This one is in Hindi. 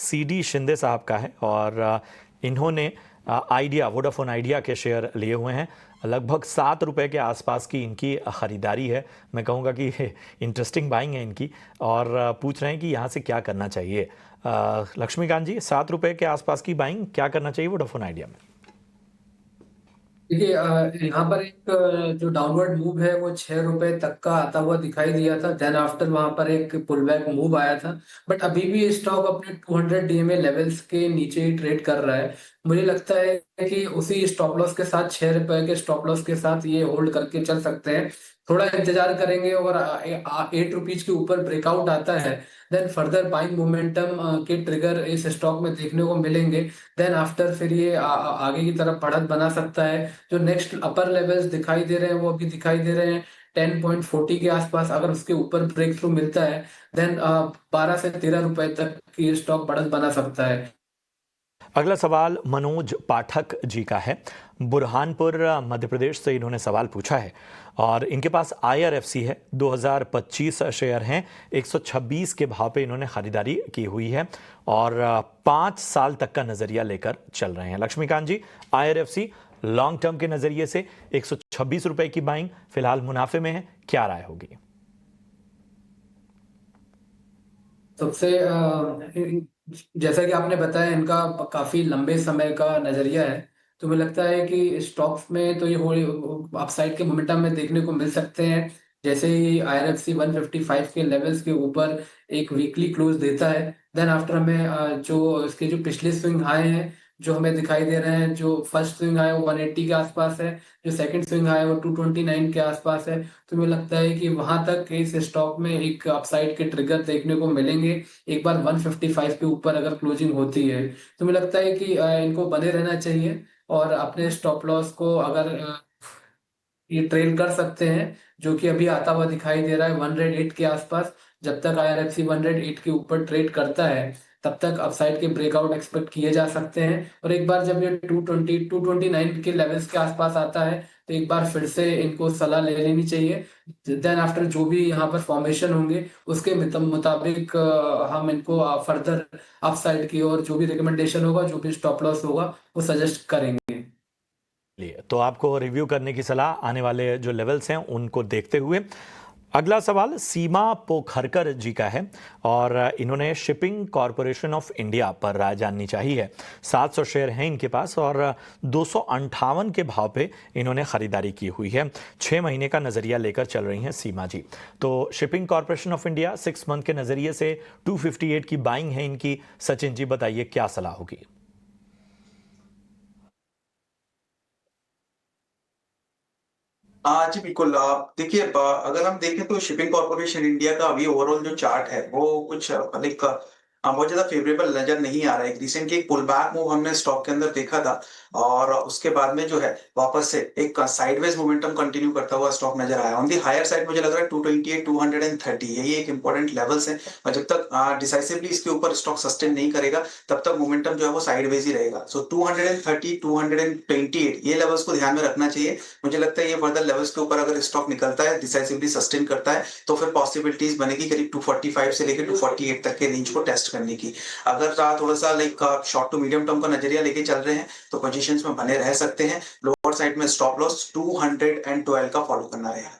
सीडी शिंदे साहब का है और इन्होंने आइडिया, वोडाफोन आइडिया के शेयर लिए हुए हैं। लगभग 7 रुपए के आसपास की इनकी ख़रीदारी है। मैं कहूँगा कि इंटरेस्टिंग बाइंग है इनकी, और पूछ रहे हैं कि यहाँ से क्या करना चाहिए। लक्ष्मीकांत जी, 7 रुपए के आसपास की बाइंग क्या करना चाहिए वोडाफोन आइडिया में? देखिए, यहाँ पर एक जो डाउनवर्ड मूव है वो 6 रुपए तक का आता हुआ दिखाई दिया था। देन आफ्टर वहां पर एक पुल बैक मूव आया था, बट अभी भी स्टॉक अपने 200 डीएमए लेवल्स के नीचे ही ट्रेड कर रहा है। मुझे लगता है कि उसी स्टॉप लॉस के साथ, 6 रुपए के स्टॉप लॉस के साथ ये होल्ड करके चल सकते हैं। थोड़ा इंतजार करेंगे और 8 रुपीज के ऊपर ब्रेकआउट आता है, देन फर्दर बाइंग मोमेंटम के ट्रिगर इस स्टॉक में देखने को मिलेंगे। देन आफ्टर फिर ये आगे की तरफ बढ़त बना सकता है। जो नेक्स्ट अपर लेवल्स दिखाई दे रहे हैं वो अभी दिखाई दे रहे हैं 10.40 के आसपास। अगर उसके ऊपर ब्रेक थ्रू मिलता है, देन 12 से 13 रुपए तक की स्टॉक बढ़त बना सकता है। अगला सवाल मनोज पाठक जी का है। बुरहानपुर मध्य प्रदेश से इन्होंने सवाल पूछा है और इनके पास IRFC है। 2025 शेयर हैं। 126 के भाव पे इन्होंने खरीदारी की हुई है और 5 साल तक का नजरिया लेकर चल रहे हैं। लक्ष्मीकांत जी, IRFC लॉन्ग टर्म के नजरिए से 126 रुपए की बाइंग फिलहाल मुनाफे में है, क्या राय होगी? सबसे जैसा कि आपने बताया, इनका काफी लंबे समय का नजरिया है, तो मुझे लगता है कि स्टॉक्स में तो ये अपसाइड के मोमेंटम में देखने को मिल सकते हैं। जैसे ही IRFC 155 के लेवल्स के ऊपर एक वीकली क्लोज देता है, देन आफ्टर हमें जो इसके जो पिछले स्विंग हाई हैं जो हमें दिखाई दे रहे हैं, जो फर्स्ट स्विंग हाई वो 180 के आसपास है, जो सेकंड स्विंग हाई वो 229 के आसपास है। तो मुझे लगता है कि वहां तक इस स्टॉक में एक अपसाइड के ट्रिगर देखने को मिलेंगे। एक बार 155 के ऊपर अगर क्लोजिंग होती है तो मुझे लगता है कि इनको बने रहना चाहिए, और अपने स्टॉप लॉस को अगर ये ट्रेल कर सकते हैं, जो कि अभी आता हुआ दिखाई दे रहा है 108 के आसपास। जब तक IRFC 108 के ऊपर ट्रेड करता है तब तक अपसाइड के ब्रेकआउट एक्सपेक्ट किए जा सकते हैं। और एक बार जब ये 229 के लेवल्स के आसपास आता है तो एक बार फिर से इनको सलाह ले लेनी चाहिए। देन आफ्टर जो भी यहाँ पर फॉर्मेशन होंगे उसके मुताबिक हम इनको फर्दर अपसाइड की और जो भी रिकमेंडेशन होगा, जो भी स्टॉप लॉस होगा, वो सजेस्ट करेंगे। तो आपको रिव्यू करने की सलाह आने वाले जो लेवल्स हैं उनको देखते हुए। अगला सवाल सीमा पोखरकर जी का है और इन्होंने शिपिंग कॉरपोरेशन ऑफ इंडिया पर राय जाननी चाहिए। 700 शेयर हैं इनके पास और 258 के भाव पे इन्होंने खरीदारी की हुई है। 6 महीने का नजरिया लेकर चल रही हैं सीमा जी। तो shipping corporation of India 6 month के नजरिए से 258 की बाइंग है इनकी। सचिन जी बताइए क्या सलाह होगी? हाँ जी, बिल्कुल। देखिए, अगर हम देखें तो शिपिंग कॉर्पोरेशन इंडिया का अभी ओवरऑल जो चार्ट है वो कुछ लाइक बहुत ज्यादा फेवरेबल नजर नहीं आ रहा है। रिसेंटली एक पुल बैक मूव हमने स्टॉक के अंदर देखा था और उसके बाद में जो है वापस से एक साइडवेज मोमेंटम कंटिन्यू करता हुआ स्टॉक नजर आया। ऑन दी हायर साइड मुझे लग रहा है 228 230 यही एक इंपॉर्टेंट लेवल्स है, और जब तक डिसाइसिवली इसके ऊपर स्टॉक सस्टेन नहीं करेगा तब तक मोमेंटम जो है वो साइडवेज ही रहेगा। सो 230 228 ये लेवल्स को ध्यान में रखना चाहिए। मुझे लगता है ये फर्दर लेवल्स के ऊपर अगर स्टॉक निकलता है, डिसाइसिवली सस्टेन करता है, तो फिर पॉसिबिलिटीज बनेगी करीब 245 से लेकर 248 तक के रेंज को टेस्ट करने की। अगर थोड़ा सा like short to medium term का नजरिया लेके चल रहे हैं तो पोजीशंस में बने रह सकते हैं। लोअर साइड में स्टॉप लॉस 212 का फॉलो करना रहेगा।